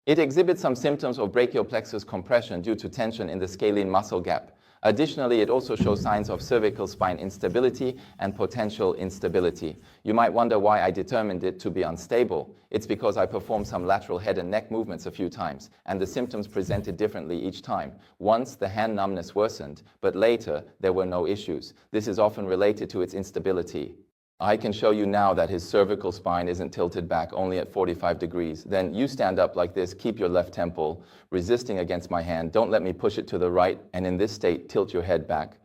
It exhibits some symptoms of brachial plexus compression due to tension in the scalene muscle gap. Additionally, it also shows signs of cervical spine instability and potential instability. You might wonder why I determined it to be unstable. It's because I performed some lateral head and neck movements a few times, and the symptoms presented differently each time. Once, the hand numbness worsened, but later, there were no issues. This is often related to its instability. I can show you now that his cervical spine isn't tilted back, only at 45 degrees. Then you stand up like this, keep your left temple resisting against my hand. Don't let me push it to the right, and in this state, tilt your head back.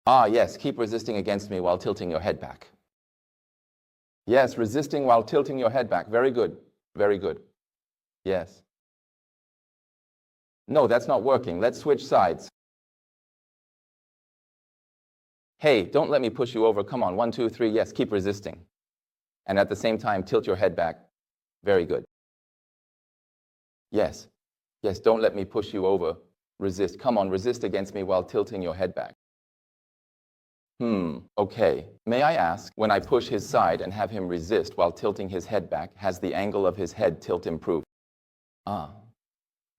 Ah, yes, keep resisting against me while tilting your head back. Yes, resisting while tilting your head back. Very good, very good. Yes. No, that's not working. Let's switch sides. Hey, don't let me push you over. Come on, 1, 2, 3, yes, keep resisting. And at the same time, tilt your head back. Very good. Yes, yes, don't let me push you over. Resist, come on, resist against me while tilting your head back. Okay. May I ask, when I push his side and have him resist while tilting his head back, has the angle of his head tilt improved?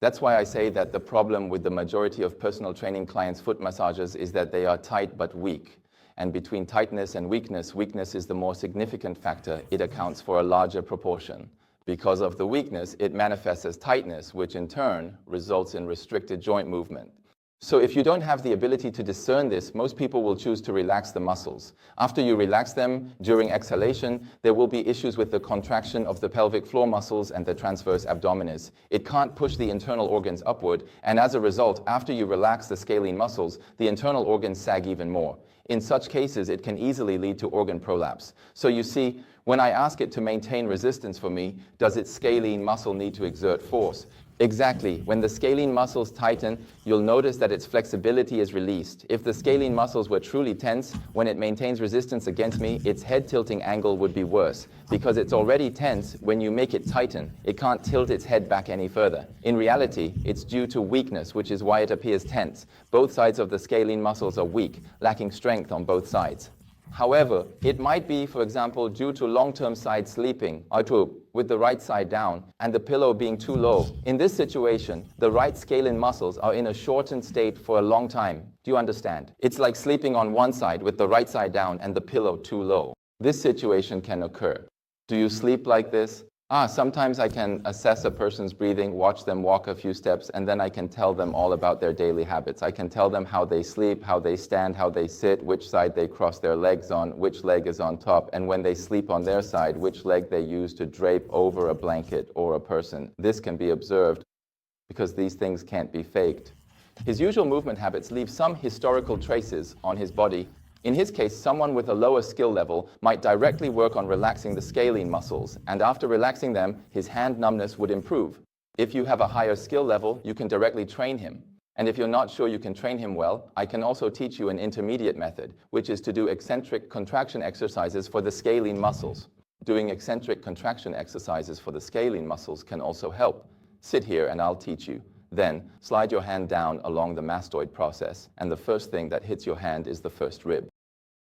That's why I say that the problem with the majority of personal training clients' foot massages is that they are tight but weak. And between tightness and weakness, weakness is the more significant factor. It accounts for a larger proportion. Because of the weakness, it manifests as tightness, which in turn results in restricted joint movement. So if you don't have the ability to discern this, most people will choose to relax the muscles. After you relax them during exhalation, there will be issues with the contraction of the pelvic floor muscles and the transverse abdominis. It can't push the internal organs upward, and as a result, after you relax the scalene muscles, the internal organs sag even more. In such cases, it can easily lead to organ prolapse. So you see, when I ask it to maintain resistance for me, does its scalene muscle need to exert force? Exactly. When the scalene muscles tighten, you'll notice that its flexibility is released. If the scalene muscles were truly tense, when it maintains resistance against me, its head tilting angle would be worse. Because it's already tense, when you make it tighten, it can't tilt its head back any further. In reality, it's due to weakness, which is why it appears tense. Both sides of the scalene muscles are weak, lacking strength on both sides. However, it might be, for example, due to long-term side sleeping, or with the right side down, and the pillow being too low. In this situation, the right scalene muscles are in a shortened state for a long time. Do you understand? It's like sleeping on one side with the right side down and the pillow too low. This situation can occur. Do you sleep like this? Sometimes I can assess a person's breathing, watch them walk a few steps, and then I can tell them all about their daily habits. I can tell them how they sleep, how they stand, how they sit, which side they cross their legs on, which leg is on top, and when they sleep on their side, which leg they use to drape over a blanket or a person. This can be observed because these things can't be faked. His usual movement habits leave some historical traces on his body. In his case, someone with a lower skill level might directly work on relaxing the scalene muscles, and after relaxing them, his hand numbness would improve. If you have a higher skill level, you can directly train him. And if you're not sure you can train him well, I can also teach you an intermediate method, which is to do eccentric contraction exercises for the scalene muscles. Doing eccentric contraction exercises for the scalene muscles can also help. Sit here and I'll teach you. Then, slide your hand down along the mastoid process, and the first thing that hits your hand is the first rib.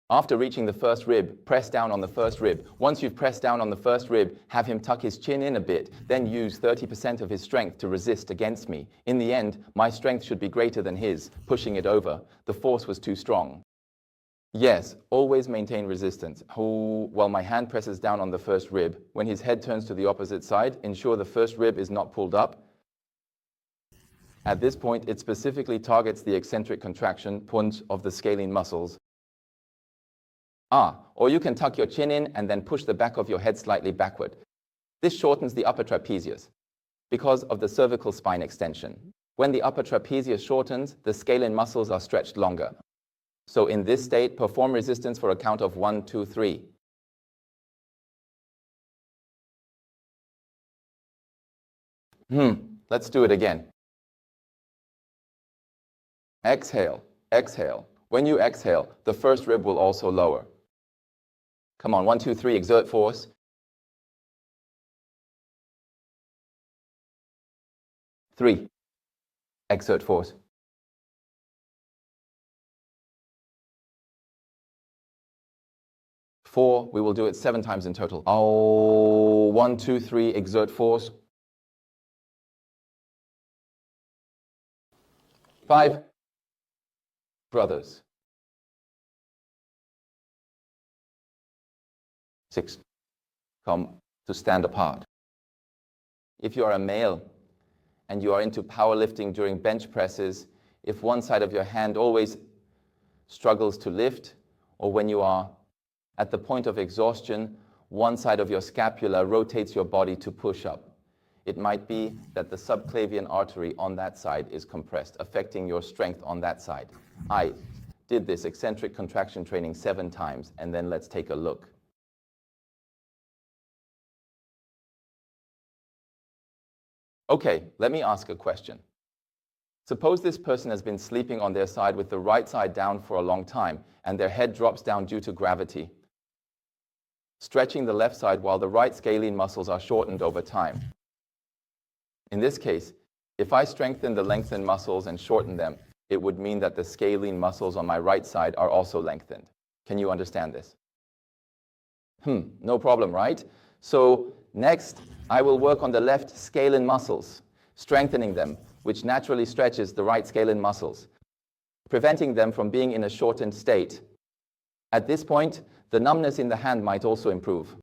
After reaching the first rib, press down on the first rib. Once you've pressed down on the first rib, have him tuck his chin in a bit, then use 30% of his strength to resist against me. In the end, my strength should be greater than his, pushing it over. The force was too strong. Yes, always maintain resistance. While my hand presses down on the first rib, when his head turns to the opposite side, ensure the first rib is not pulled up. At this point, it specifically targets the eccentric contraction point of the scalene muscles. Or you can tuck your chin in and then push the back of your head slightly backward. This shortens the upper trapezius because of the cervical spine extension. When the upper trapezius shortens, the scalene muscles are stretched longer. So in this state, perform resistance for a count of 1, 2, 3. Let's do it again. Exhale, exhale. When you exhale, the first rib will also lower. Come on, 1, 2, 3, exert force. 3, exert force. 4, we will do it 7 times in total. 1, 2, 3, exert force. 5 brothers. 6 come to stand apart. If you are a male and you are into powerlifting during bench presses, if one side of your hand always struggles to lift, or when you are at the point of exhaustion, one side of your scapula rotates your body to push up. It might be that the subclavian artery on that side is compressed, affecting your strength on that side. I did this eccentric contraction training 7 times, and then let's take a look. Okay, let me ask a question. Suppose this person has been sleeping on their side with the right side down for a long time, and their head drops down due to gravity, stretching the left side while the right scalene muscles are shortened over time. In this case, if I strengthen the lengthened muscles and shorten them, it would mean that the scalene muscles on my right side are also lengthened. Can you understand this? No problem, right? So next, I will work on the left scalene muscles, strengthening them, which naturally stretches the right scalene muscles, preventing them from being in a shortened state. At this point, the numbness in the hand might also improve.